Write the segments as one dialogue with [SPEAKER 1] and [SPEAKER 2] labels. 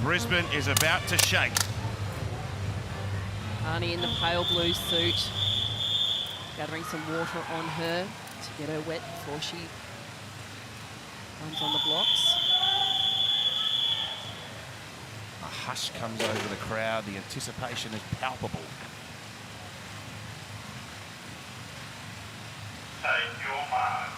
[SPEAKER 1] Brisbane is about to shake.
[SPEAKER 2] Arnie in the pale blue suit, gathering some water on her to get her wet before she runs on the blocks.
[SPEAKER 1] A hush comes over the crowd. The anticipation is palpable.
[SPEAKER 3] Take your marks.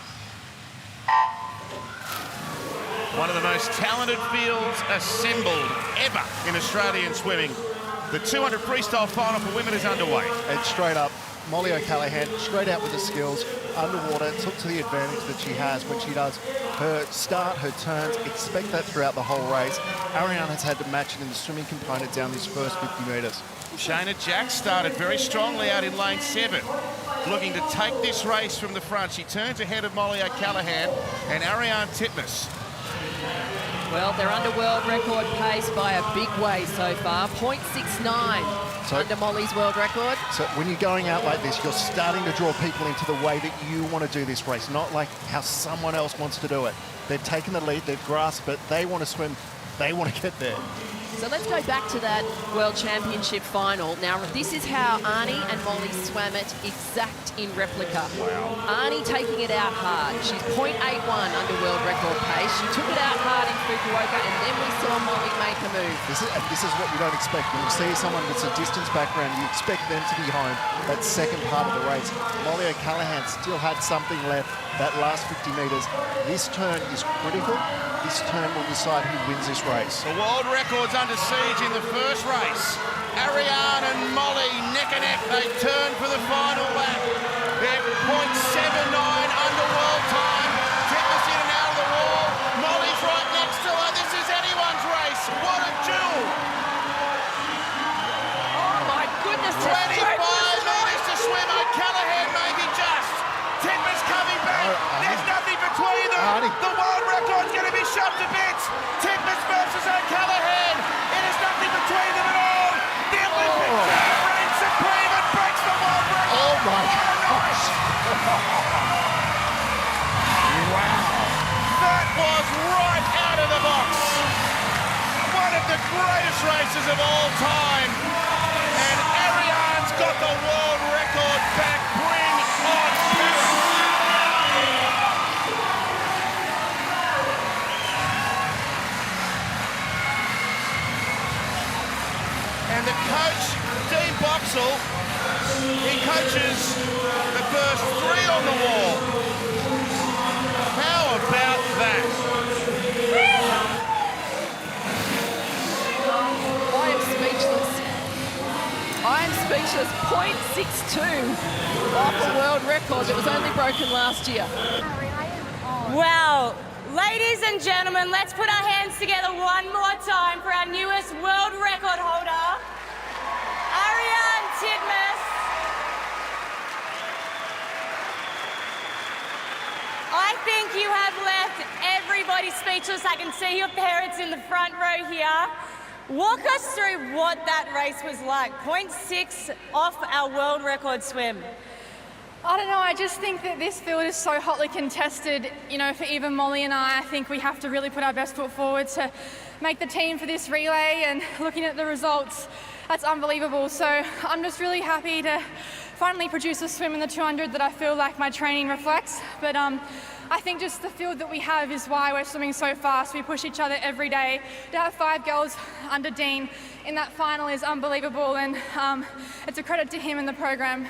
[SPEAKER 1] One of the most talented fields assembled ever in Australian swimming. The 200 freestyle final for women is underway.
[SPEAKER 4] And straight up, Molly O'Callaghan, straight out with the skills, underwater, took to the advantage that she has when she does her start, her turns. Expect that throughout the whole race. Ariane has had to match it in the swimming component down these first 50 metres.
[SPEAKER 1] Shayna Jack started very strongly out in lane 7, looking to take this race from the front. She turns ahead of Molly O'Callaghan and Ariane Titmus.
[SPEAKER 2] Well, they're under world record pace by a big way so far, 0.69 under Molly's world record.
[SPEAKER 4] So when you're going out like this, you're starting to draw people into the way that you want to do this race, not like how someone else wants to do it. They've taken the lead, they've grasped it, they want to swim, they want to get there.
[SPEAKER 2] So let's go back to that World Championship final. Now, this is how Arnie and Molly swam it, exact in replica.
[SPEAKER 1] Wow.
[SPEAKER 2] Arnie taking it out hard. She's 0.81 under world record pace. She took it out hard in Fukuoka, and then we saw Molly make a move.
[SPEAKER 4] This is what you don't expect. When you see someone with a distance background, you expect them to be home that second part of the race. Molly O'Callaghan still had something left that last 50 metres. This turn is critical. This turn will decide who wins this race.
[SPEAKER 1] The world record's under siege in the first race. Ariane and Molly neck and neck. They turn for the final lap. They're 0.79 under world time. Titmus in and out of the wall. Molly's right next to her. This is anyone's race. What a duel.
[SPEAKER 2] Oh my goodness.
[SPEAKER 1] 25 metres to swim. O'Callaghan maybe just. Titmus coming back. There's nothing between them. The world record's going to be shot to bits. Titmus versus O'Callaghan. It is nothing between them at all. The Olympic champ reigns supreme and breaks the world record.
[SPEAKER 4] Oh my gosh.
[SPEAKER 1] Wow. That was right out of the box. One of the greatest races of all time. And Ariane's got the world record back. Bring on Paris. And the coach, Dean Boxall, he coaches the first 3 on the wall. How about that?
[SPEAKER 2] I am speechless. I am speechless. 0.62 off a world record that was only broken last year.
[SPEAKER 5] Wow. Ladies and gentlemen, let's put our hands together one more time for our newest world record holder, Ariane Titmus. I think you have left everybody speechless. I can see your parents in the front row here. Walk us through what that race was like. 0.6 off our world record swim.
[SPEAKER 6] I don't know, I just think that this field is so hotly contested. You know, for even Molly and I think we have to really put our best foot forward to make the team for this relay, and looking at the results, that's unbelievable. So I'm just really happy to finally produce a swim in the 200 that I feel like my training reflects. But I think just the field that we have is why we're swimming so fast. We push each other every day. To have 5 girls under Dean in that final is unbelievable, and it's a credit to him and the program.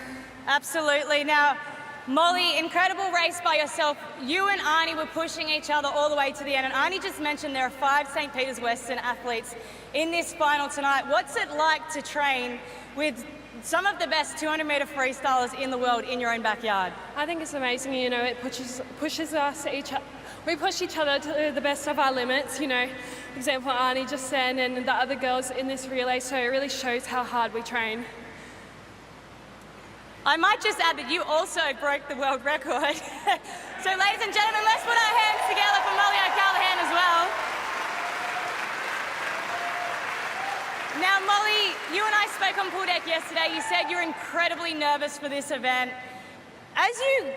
[SPEAKER 5] Absolutely. Now, Molly, incredible race by yourself. You and Arnie were pushing each other all the way to the end. And Arnie just mentioned there are 5 St. Peter's Western athletes in this final tonight. What's it like to train with some of the best 200-metre freestylers in the world in your own backyard?
[SPEAKER 7] I think it's amazing. You know, it pushes us we push each other to the best of our limits. You know, example Arnie just said, and the other girls in this relay. So it really shows how hard we train.
[SPEAKER 5] I might just add that you also broke the world record. So ladies and gentlemen, let's put our hands together for Molly O'Callaghan as well. Now Molly, you and I spoke on pool deck yesterday. You said you're incredibly nervous for this event. As you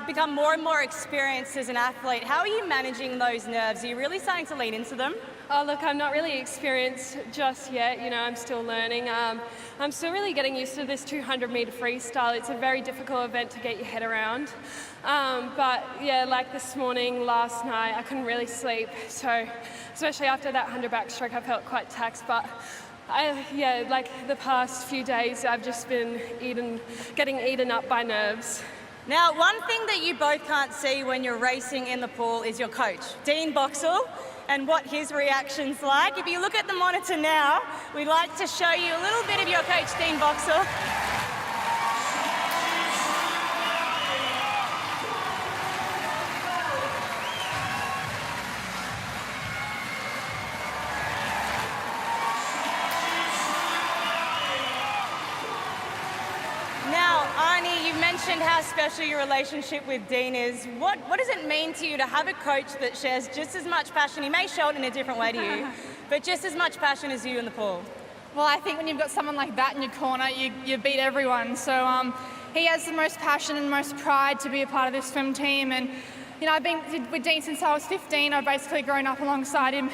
[SPEAKER 5] become more and more experienced as an athlete, how are you managing those nerves? Are you really starting to lean into them?
[SPEAKER 7] Oh, look, I'm not really experienced just yet. You know, I'm still learning. I'm still really getting used to this 200-meter freestyle. It's a very difficult event to get your head around. But yeah, like this morning, last night, I couldn't really sleep. So, especially after that 100 backstroke, I felt quite taxed. But like the past few days, I've just been getting eaten up by nerves.
[SPEAKER 5] Now, one thing that you both can't see when you're racing in the pool is your coach, Dean Boxall, and what his reaction's like. If you look at the monitor now, we'd like to show you a little bit of your coach, Dean Boxall. Now, Arnie, you mentioned how special your relationship with Dean is. What does it mean to you to have a coach that shares just as much passion? He may show it in a different way to you, but just as much passion as you in the pool.
[SPEAKER 6] Well, I think when you've got someone like that in your corner, you beat everyone. So he has the most passion and most pride to be a part of this swim team. And, you know, I've been with Dean since I was 15. I've basically grown up alongside him.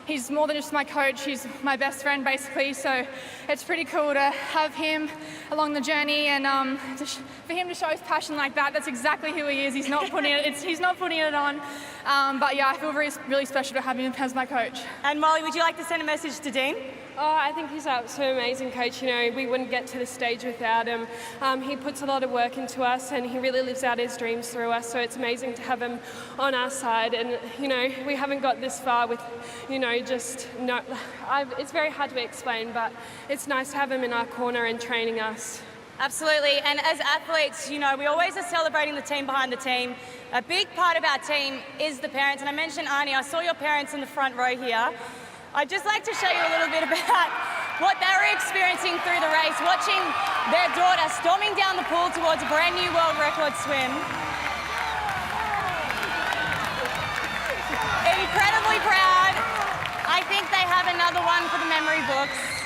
[SPEAKER 6] He's more than just my coach, he's my best friend basically, so it's pretty cool to have him along the journey and for him to show his passion like that, that's exactly who he is. He's not putting it on. But yeah, I feel really special to have him as my coach.
[SPEAKER 5] And Molly, would you like to send a message to Dean?
[SPEAKER 7] Oh, I think he's an amazing coach. You know, we wouldn't get to this stage without him. He puts a lot of work into us and he really lives out his dreams through us. So it's amazing to have him on our side. And, you know, we haven't got this far with, you know, it's very hard to explain, but it's nice to have him in our corner and training us.
[SPEAKER 5] Absolutely, and as athletes, you know, we always are celebrating the team behind the team. A big part of our team is the parents, and I mentioned, Arnie, I saw your parents in the front row here. I'd just like to show you a little bit about what they were experiencing through the race, watching their daughter storming down the pool towards a brand new world record swim. Incredibly proud. I think they have another one for the memory books.